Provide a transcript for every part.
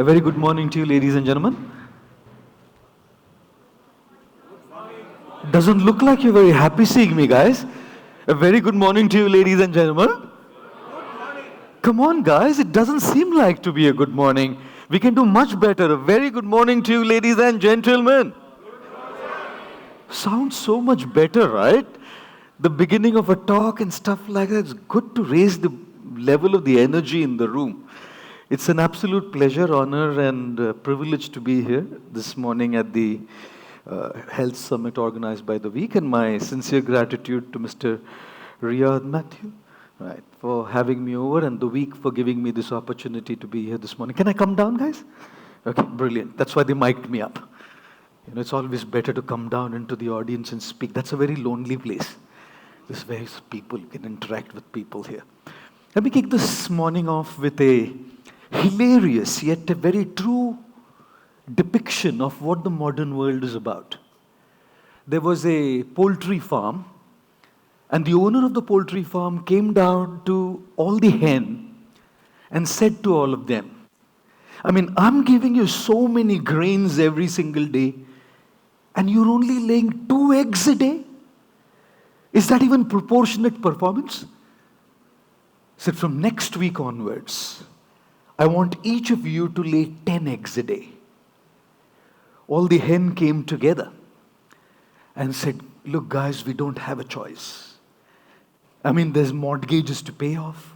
A very good morning to you, ladies and gentlemen. Doesn't look like you're very happy seeing me, guys. A very good morning to you, ladies and gentlemen. Come on, guys, it doesn't seem like to be a good morning. We can do much better. A very good morning to you, ladies and gentlemen. Sounds so much better, right? The beginning of a talk and stuff like that. It's good to raise the level of the energy in the room. It's an absolute pleasure, honor, and privilege to be here this morning at the Health Summit organized by the week, and my sincere gratitude to Mr. Riyad Matthew, right, for having me over, and the week for giving me this opportunity to be here this morning. Can I come down, guys? Okay, brilliant. That's why they mic'd me up. You know, it's always better to come down into the audience and speak. That's a very lonely place. There's various people, you can interact with people here. Let me kick this morning off with a hilarious yet a very true depiction of what the modern world is about. There was a poultry farm, and the owner of the poultry farm came down to all the hen and said to all of them, I'm giving you so many grains every single day, and you're only laying 2 eggs a day? Is that even proportionate performance? He said, from next week onwards, I want each of you to lay 10 eggs a day. All the hen came together and said, look guys, we don't have a choice. There's mortgages to pay off,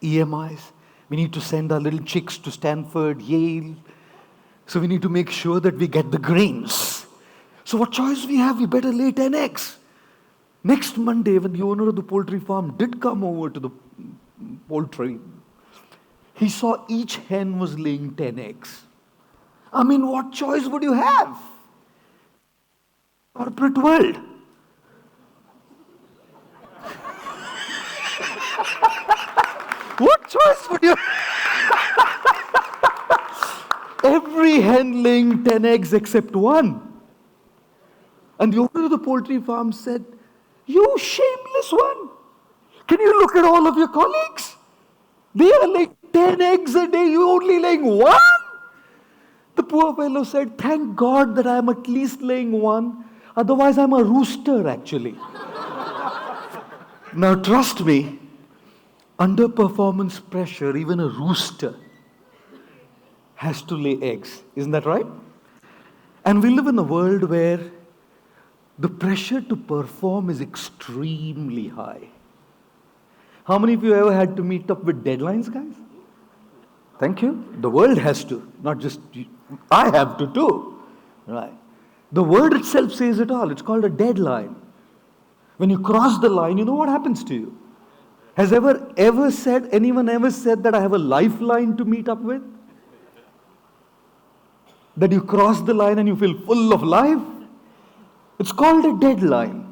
EMIs. We need to send our little chicks to Stanford, Yale. So we need to make sure that we get the grains. So what choice we have? We better lay 10 eggs. Next Monday, when the owner of the poultry farm did come over to the poultry, he saw each hen was laying 10 eggs. What choice would you have? Corporate world. What choice would you have? Every hen laying 10 eggs except one. And the owner of the poultry farm said, you shameless one. Can you look at all of your colleagues? They are laying 10 eggs a day, you only laying one? The poor fellow said, thank God that I am at least laying one. Otherwise, I'm a rooster, actually. Now, trust me, under performance pressure, even a rooster has to lay eggs. Isn't that right? And we live in a world where the pressure to perform is extremely high. How many of you ever had to meet up with deadlines, guys? Thank you. The world has to, not just you. I have to too. Right. The word itself says it all. It's called a deadline. When you cross the line, you know what happens to you? Has anyone ever said that I have a lifeline to meet up with? That you cross the line and you feel full of life? It's called a deadline.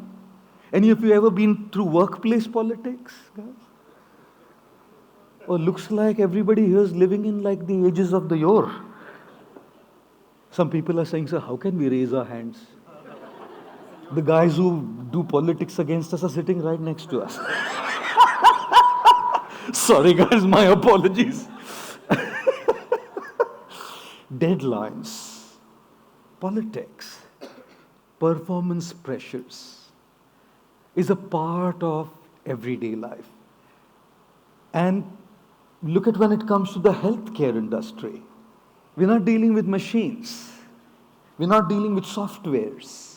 Any of you ever been through workplace politics, guys? Oh, looks like everybody here is living in like the ages of the yore. Some people are saying, sir, how can we raise our hands? The guys who do politics against us are sitting right next to us. Sorry guys, my apologies. Deadlines, politics, performance pressures is a part of everyday life. And look at when it comes to the healthcare industry. We're not dealing with machines. We're not dealing with softwares.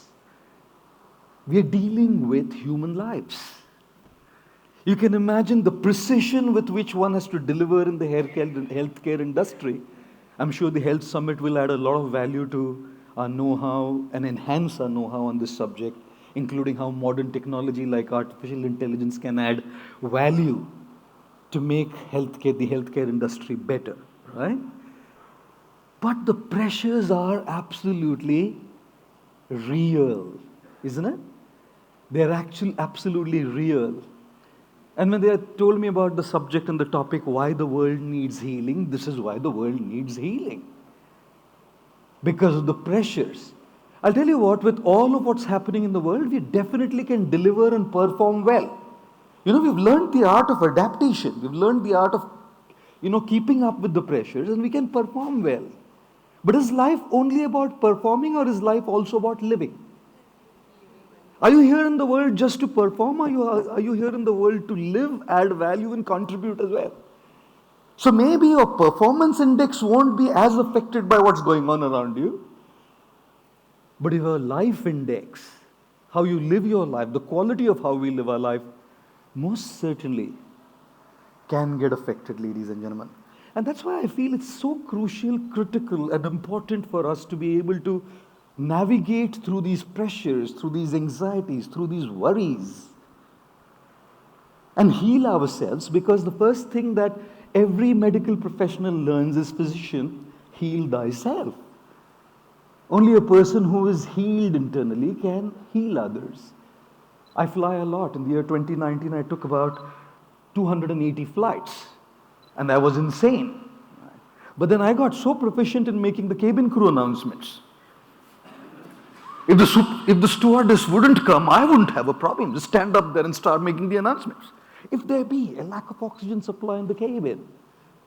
We're dealing with human lives. You can imagine the precision with which one has to deliver in the healthcare industry. I'm sure the Health Summit will add a lot of value to our know-how and enhance our know-how on this subject, including how modern technology like artificial intelligence can add value to make the healthcare industry better, right? But the pressures are absolutely real, isn't it? They're actually absolutely real. And when they told me about the subject and the topic, why the world needs healing, this is why the world needs healing. Because of the pressures. I'll tell you what, with all of what's happening in the world, we definitely can deliver and perform well. We've learned the art of adaptation. We've learned the art of, keeping up with the pressures, and we can perform well. But is life only about performing, or is life also about living? Are you here in the world just to perform? Are you here in the world to live, add value, and contribute as well? So maybe your performance index won't be as affected by what's going on around you. But your life index, how you live your life, the quality of how we live our life, most certainly can get affected, ladies and gentlemen. And that's why I feel it's so crucial, critical, and important for us to be able to navigate through these pressures, through these anxieties, through these worries, and heal ourselves, because the first thing that every medical professional learns is, physician, heal thyself. Only a person who is healed internally can heal others. I fly a lot. In the year 2019, I took about 280 flights, and I was insane. But then I got so proficient in making the cabin crew announcements. If the stewardess wouldn't come, I wouldn't have a problem. Just stand up there and start making the announcements. If there be a lack of oxygen supply in the cabin,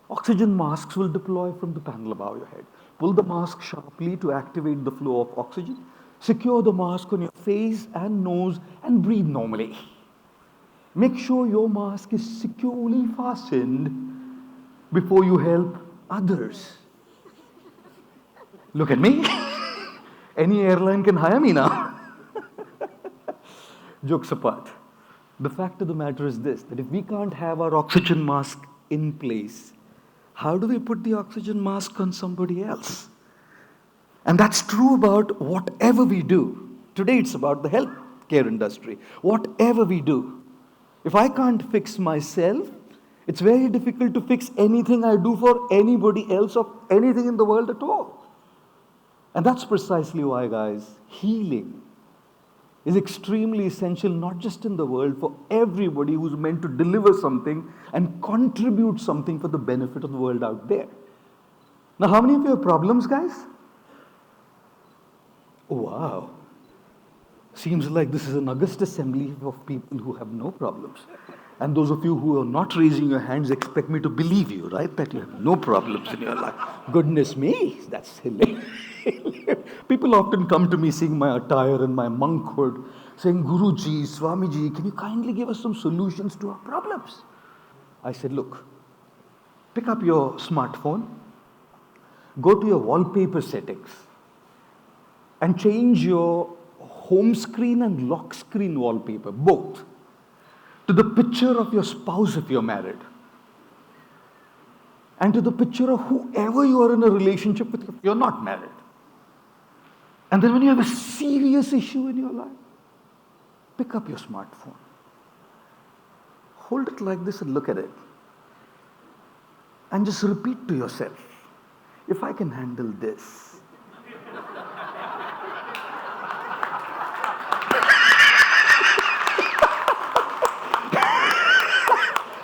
oxygen masks will deploy from the panel above your head. Pull the mask sharply to activate the flow of oxygen. Secure the mask on your face and nose and breathe normally. Make sure your mask is securely fastened before you help others. Look at me. Any airline can hire me now. Jokes apart. The fact of the matter is this, that if we can't have our oxygen mask in place, how do we put the oxygen mask on somebody else? And that's true about whatever we do. Today it's about the healthcare industry. Whatever we do. If I can't fix myself, it's very difficult to fix anything I do for anybody else or anything in the world at all. And that's precisely why, guys, healing is extremely essential, not just in the world, for everybody who's meant to deliver something and contribute something for the benefit of the world out there. Now, how many of you have problems, guys? Oh, wow. Seems like this is an august assembly of people who have no problems. And those of you who are not raising your hands expect me to believe you, right? That you have no problems in your life. Goodness me, that's hilarious. People often come to me seeing my attire and my monkhood, saying, Guruji, Swamiji, can you kindly give us some solutions to our problems? I said, look, pick up your smartphone, go to your wallpaper settings, and change your home screen and lock screen wallpaper, both, to the picture of your spouse if you're married, and to the picture of whoever you are in a relationship with if you're not married. And then when you have a serious issue in your life, pick up your smartphone, hold it like this and look at it, and just repeat to yourself, if I can handle this,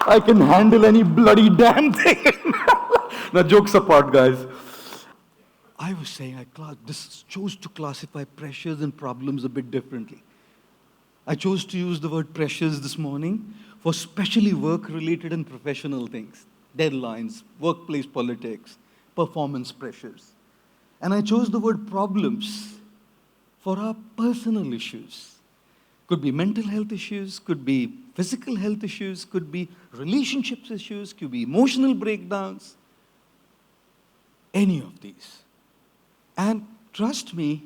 I can handle any bloody damn thing. Now, jokes apart, guys. I was saying I chose to classify pressures and problems a bit differently. I chose to use the word pressures this morning for especially work-related and professional things, deadlines, workplace politics, performance pressures. And I chose the word problems for our personal issues. Could be mental health issues, could be physical health issues, could be relationships issues, could be emotional breakdowns, any of these. And trust me,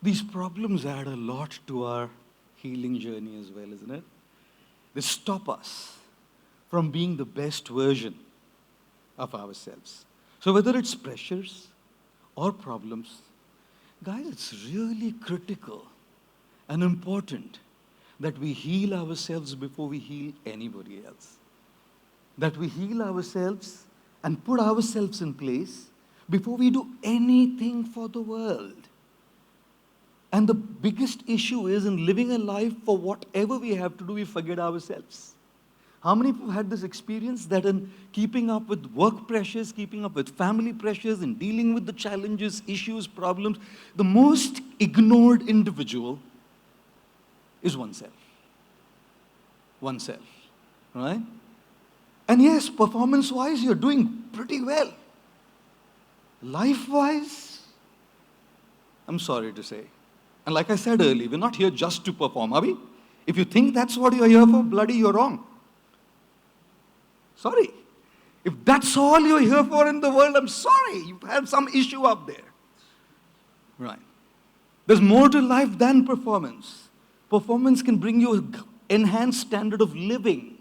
these problems add a lot to our healing journey as well, isn't it? They stop us from being the best version of ourselves. So whether it's pressures or problems, guys, it's really critical and important that we heal ourselves before we heal anybody else. That we heal ourselves and put ourselves in place before we do anything for the world. And the biggest issue is in living a life for whatever we have to do, we forget ourselves. How many of you had this experience that in keeping up with work pressures, keeping up with family pressures, and dealing with the challenges, issues, problems, the most ignored individual is oneself. Oneself, right? And yes, performance-wise, you're doing pretty well. Life-wise, I'm sorry to say. And like I said earlier, we're not here just to perform, are we? If you think that's what you're here for, bloody, you're wrong. Sorry. If that's all you're here for in the world, I'm sorry. You have some issue up there. Right. There's more to life than performance. Performance can bring you an enhanced standard of living.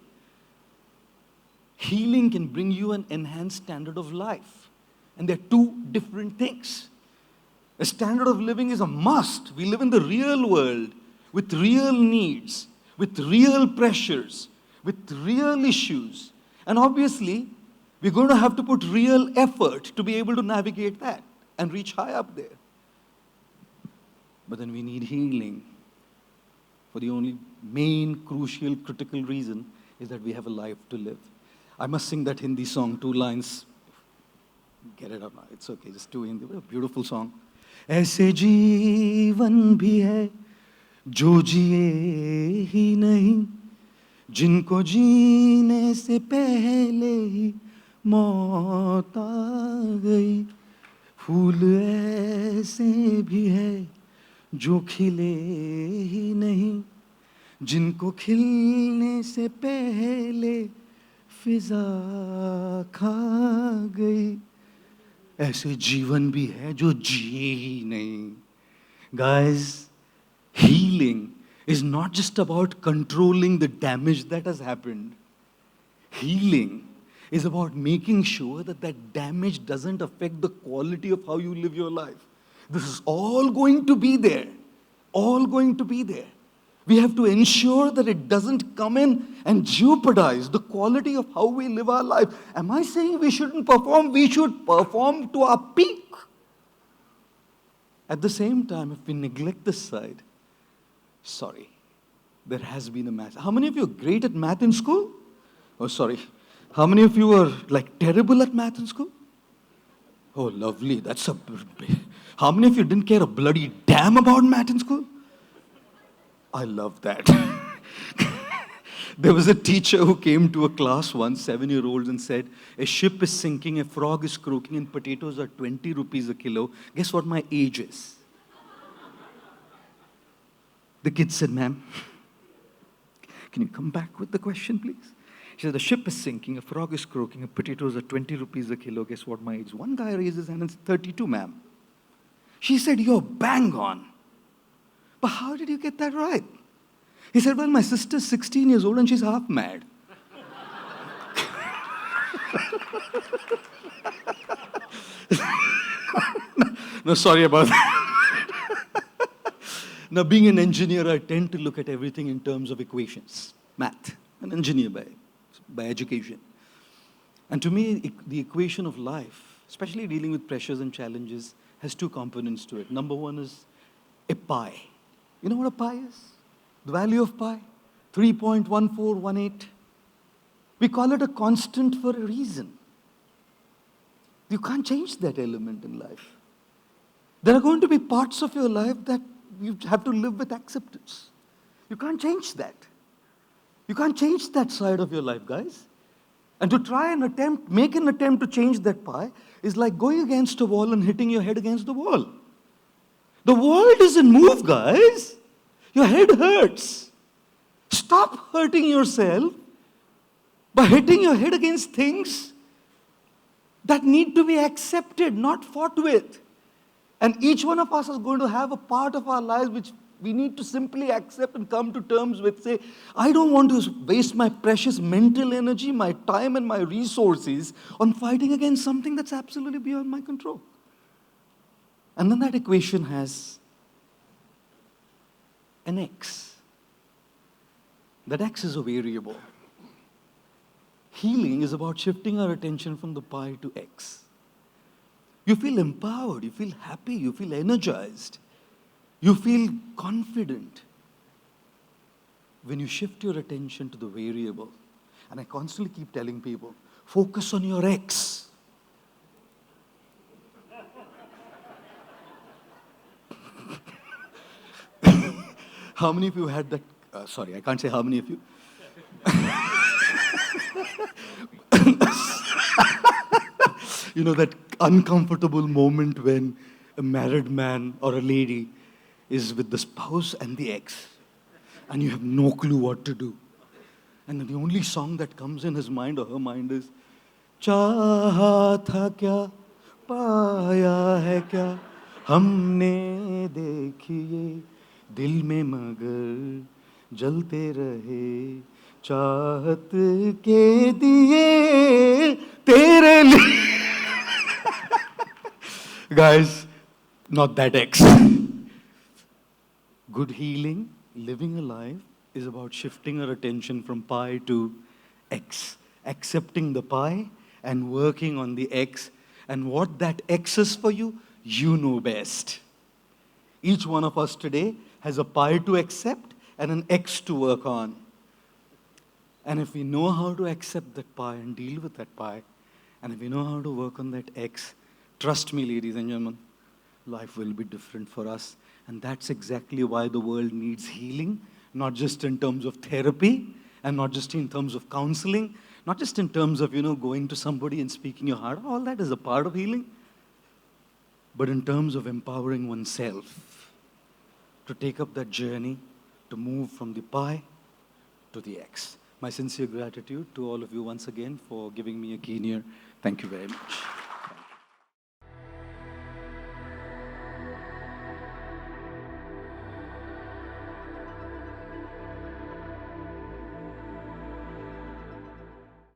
Healing can bring you an enhanced standard of life. And they're two different things. A standard of living is a must. We live in the real world with real needs, with real pressures, with real issues. And obviously, we're going to have to put real effort to be able to navigate that and reach high up there. But then we need healing for the only main, crucial, critical reason is that we have a life to live. I must sing that Hindi song, 2 lines. Get it up now. It's okay, just 2 Hindi. A beautiful song. ऐसे जीवन भी है जो जिए ही नहीं, जिनको जीने से पहले ही मौत आ गई. फूल ऐसे भी है जो खिले ही नहीं, जिनको खिलने से पहले फिजा खा गई. ऐसे जीवन भी है जो जिए ही नहीं. Guys, healing is not just about controlling the damage that has happened. Healing is about making sure that that damage doesn't affect the quality of how you live your life. This is all going to be there. All going to be there. We have to ensure that it doesn't come in and jeopardize the quality of how we live our life. Am I saying we shouldn't perform? We should perform to our peak. At the same time, if we neglect this side, sorry, there has been a math. How many of you are great at math in school? Oh, sorry. How many of you are like terrible at math in school? Oh, lovely. That's a... How many of you didn't care a bloody damn about math in school? I love that. There was a teacher who came to a class once, 7-year-olds, and said, a ship is sinking, a frog is croaking, and potatoes are 20 rupees a kilo. Guess what my age is? The kid said, ma'am, can you come back with the question, please? She said, the ship is sinking, a frog is croaking, and potatoes are 20 rupees a kilo. Guess what my age is? One guy raised his hand and said, 32, ma'am. She said, you're bang on. But how did you get that right? He said, well, my sister's 16 years old and she's half mad. No, sorry about that. Now, being an engineer, I tend to look at everything in terms of equations. Math. An engineer by education. And to me, the equation of life, especially dealing with pressures and challenges, has 2 components to it. Number 1 is a pie. You know what a pi is? The value of pi? 3.1418. We call it a constant for a reason. You can't change that element in life. There are going to be parts of your life that you have to live with acceptance. You can't change that. You can't change that side of your life, guys. And to try and make an attempt to change that pi is like going against a wall and hitting your head against the wall. The wall doesn't move, guys. Your head hurts. Stop hurting yourself by hitting your head against things that need to be accepted, not fought with. And each one of us is going to have a part of our lives which we need to simply accept and come to terms with. Say, I don't want to waste my precious mental energy, my time and my resources on fighting against something that's absolutely beyond my control. And then that equation has an X. That X is a variable. Healing is about shifting our attention from the pi to X. You feel empowered, you feel happy, you feel energized, you feel confident when you shift your attention to the variable. And I constantly keep telling people, focus on your X. How many of you had that? Sorry, I can't say how many of you. You know, that uncomfortable moment when a married man or a lady is with the spouse and the ex, and you have no clue what to do. And then the only song that comes in his mind or her mind is, चाहा था क्या पाया है क्या हमने देखिए दिल में मगर जलते रहे चाहत के दिए तेरे लिए. Guys, not that X. Good healing, living a life, is about shifting our attention from pie to X, accepting the pie and working on the X. And what that X is for you, you know best. Each one of us today has a pie to accept and an X to work on. And if we know how to accept that pie and deal with that pie, and if we know how to work on that X, trust me, ladies and gentlemen, life will be different for us. And that's exactly why the world needs healing, not just in terms of therapy, and not just in terms of counseling, not just in terms of, going to somebody and speaking your heart. All that is a part of healing. But in terms of empowering oneself to take up that journey, to move from the pie to the X. My sincere gratitude to all of you once again for giving me a keen ear. Thank you very much.